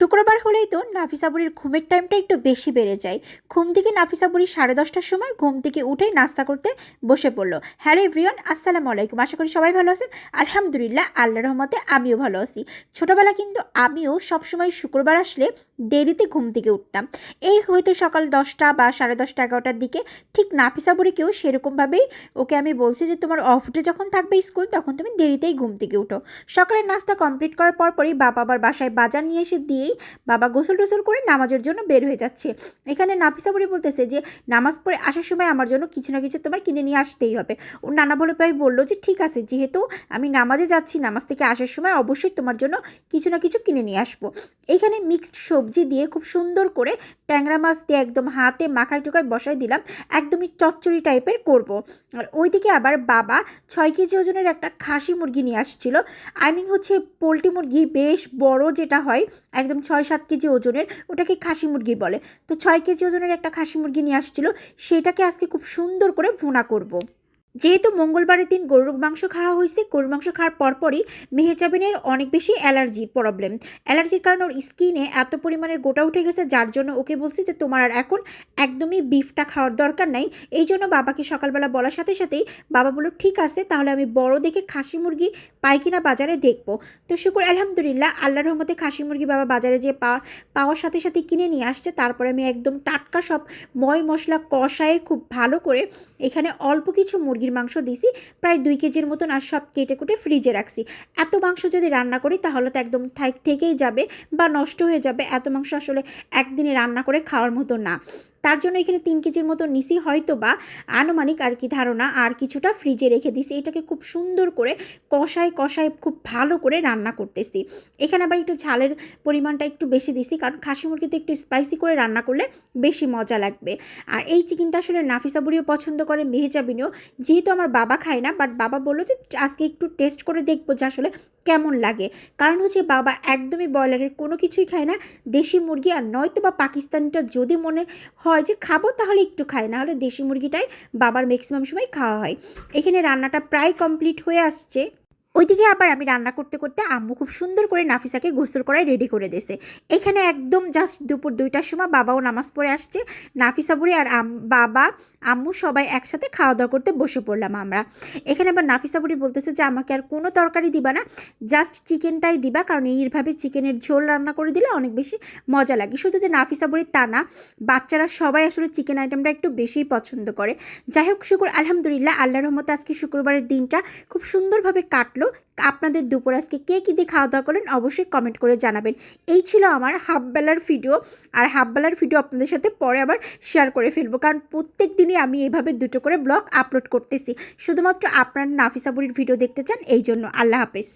শুক্রবার হলেই তো নাফিসা বুড়ির ঘুমের টাইমটা একটু বেশি বেড়ে যায়। ঘুম থেকে নাফিসা বুড়ি 10:30টার সময় ঘুম থেকে উঠেই নাস্তা করতে বসে পড়লো। হ্যালো এভরিওয়ান, আসসালামু আলাইকুম। আশা করি সবাই ভালো আছেন। আলহামদুলিল্লাহ, আল্লাহর রহমতে আমিও ভালো আছি। ছোটোবেলা কিন্তু আমিও সবসময় শুক্রবার আসলে দেরিতে ঘুম থেকে উঠতাম। এই হয়তো সকাল 10টা বা 10:30, 11টার দিকে ঠিক নাফিসা বুড়িকেও সেরকমভাবেই ওকে আমি বলছি যে তোমার অফ ডে যখন থাকবে স্কুল, তখন তুমি দেরিতেই ঘুম থেকে উঠো। সকালের নাস্তা কমপ্লিট করার পরই বাবা আবার বাসায় বাজার নিয়ে এসে দিয়েই বাবা গোসল টোসল করে নামাজের জন্য বের হয়ে যাচ্ছে। এখানে নাফিসা বুড়ি বলতেছে যে নামাজ পড়ে আসার সময় আমার জন্য কিছু না কিছু তোমার কিনে নিয়ে আসতেই হবে। ওর নানা বলে ভাই বললো যে ঠিক আছে, যেহেতু আমি নামাজে যাচ্ছি, নামাজ থেকে আসার সময় অবশ্যই তোমার জন্য কিছু না কিছু কিনে নিয়ে আসবো। এইখানে মিক্সড সবজি দিয়ে খুব সুন্দর করে ট্যাংরা মাছ দিয়ে একদম হাতে মাখায় টুকায় বসাই দিলাম, একদমই চচ্চড়ি টাইপের করব। আর ওইদিকে আবার বাবা 6 কেজি ওজনের একটা খাসি মুরগি নিয়ে আসছিল। হচ্ছে পোলট্রি মুরগি, বেশ বড় যেটা হয়, একদম 6-7 কেজি ওজনের, ওটাকে খাসি মুরগি বলে। তো 6 কেজি ওজনের একটা খাসি মুরগি নিয়ে আসছিল, সেটাকে আজকে খুব সুন্দর করে ভুনা করব। যেহেতু মঙ্গলবারের দিন গরুর মাংস খাওয়া হয়েছে, গরুর মাংস খাওয়ার পরপরই মেহেজাবিনের অনেক বেশি অ্যালার্জির প্রবলেম। অ্যালার্জির কারণে ওর স্কিনে এত পরিমাণের গোটা উঠে গেছে, যার জন্য ওকে বলছি যে তোমার আর এখন একদমই বিফটা খাওয়ার দরকার নাই। এই জন্য বাবাকে সকালবেলা বলার সাথে সাথেই বাবা বলল ঠিক আছে, তাহলে আমি বড় দেখে খাসি মুরগি পাই কিনা বাজারে দেখবো। তো শুকুর আলহামদুলিল্লাহ, আল্লাহর রহমতে খাসি মুরগি বাবা বাজারে যে পাওয়ার সাথে সাথে কিনে নিয়ে আসছে। তারপরে আমি একদম টাটকা সব ময় মশলা কষায়ে খুব ভালো করে এখানে অল্প কিছু মুরগির মাংস দিছি, প্রায় 2 কেজির মতন, আর সব কেটে কুটে ফ্রিজে রাখছি। এত মাংস যদি রান্না করি তাহলে তো একদম থেকেই যাবে বা নষ্ট হয়ে যাবে। এত মাংস আসলে একদিনে রান্না করে খাওয়ার মতো না। তার জন্য এখানে 3 কেজির মতো নিছি, হয়তো বা আনুমানিক আর কি ধারণা, আর কিছুটা ফ্রিজে রেখে দিছি। এটাকে খুব সুন্দর করে কষায় কষায় খুব ভালো করে রান্না করতেছি। এখানে আবার একটু ঝালের পরিমাণটা একটু বেশি দিছি, কারণ খাসি মুরগিতে একটু স্পাইসি করে রান্না করলে বেশি মজা লাগবে। আর এই চিকেনটা আসলে নাফিসা বুড়িও পছন্দ করে, মেহেজাবিনও, যেহেতু আমার বাবা খায় না, বাট বাবা বললো যে আজকে একটু টেস্ট করে দেখবো যে আসলে কেমন লাগে। কারণ হচ্ছে বাবা একদমই ব্রয়লারের কোনো কিছুই খায় না, দেশি মুরগি আর নয়তো বা পাকিস্তানিটা যদি মনে হয় যে খাবো তাহলে একটু খায়, না হলে দেশি মুরগিটাই বাবার ম্যাক্সিমাম সময় খাওয়া হয়। এখানে রান্নাটা প্রায় কমপ্লিট হয়ে আসছে। ওইদিকে আবার আমি রান্না করতে করতে আম্মু খুব সুন্দর করে নাফিসাকে গোসল করায় রেডি করে দিয়েছে। এখানে একদম জাস্ট দুপুর 2টার সময় বাবাও নামাজ পড়ে আসছে। নাফিসা বুড়ি আর বাবা আম্মু সবাই একসাথে খাওয়া দাওয়া করতে বসে পড়লাম আমরা। এখানে আবার নাফিসা বুড়ি বলতেছে যে আমাকে আর কোনো তরকারি দিবা না, জাস্ট চিকেনটাই দিবা, কারণ এইভাবে চিকেনের ঝোল রান্না করে দিলে অনেক বেশি মজা লাগে। শুধু যে নাফিসা বুড়ির তা না, বাচ্চারা সবাই আসলে চিকেন আইটেমটা একটু বেশিই পছন্দ করে। যাই হোক, শুকুর আলহামদুলিল্লাহ, আল্লাহর রহমতে আজকে শুক্রবারের দিনটা খুব সুন্দরভাবে কাটলো। আপনাদের দুপুর আজকে কে কী দিয়ে খাওয়া দাওয়া করলেন অবশ্যই কমেন্ট করে জানাবেন। এই ছিল আমার হাফবেলার ভিডিও। আর হাফবেলার ভিডিও আপনাদের সাথে পরে আবার শেয়ার করে ফেলবো, কারণ প্রত্যেক দিনই আমি এইভাবে 2টো করে ব্লগ আপলোড করতেছি, শুধুমাত্র আপনারা নাফিসা বুড়ির ভিডিও দেখতে চান এই জন্য। আল্লাহ হাফেজ।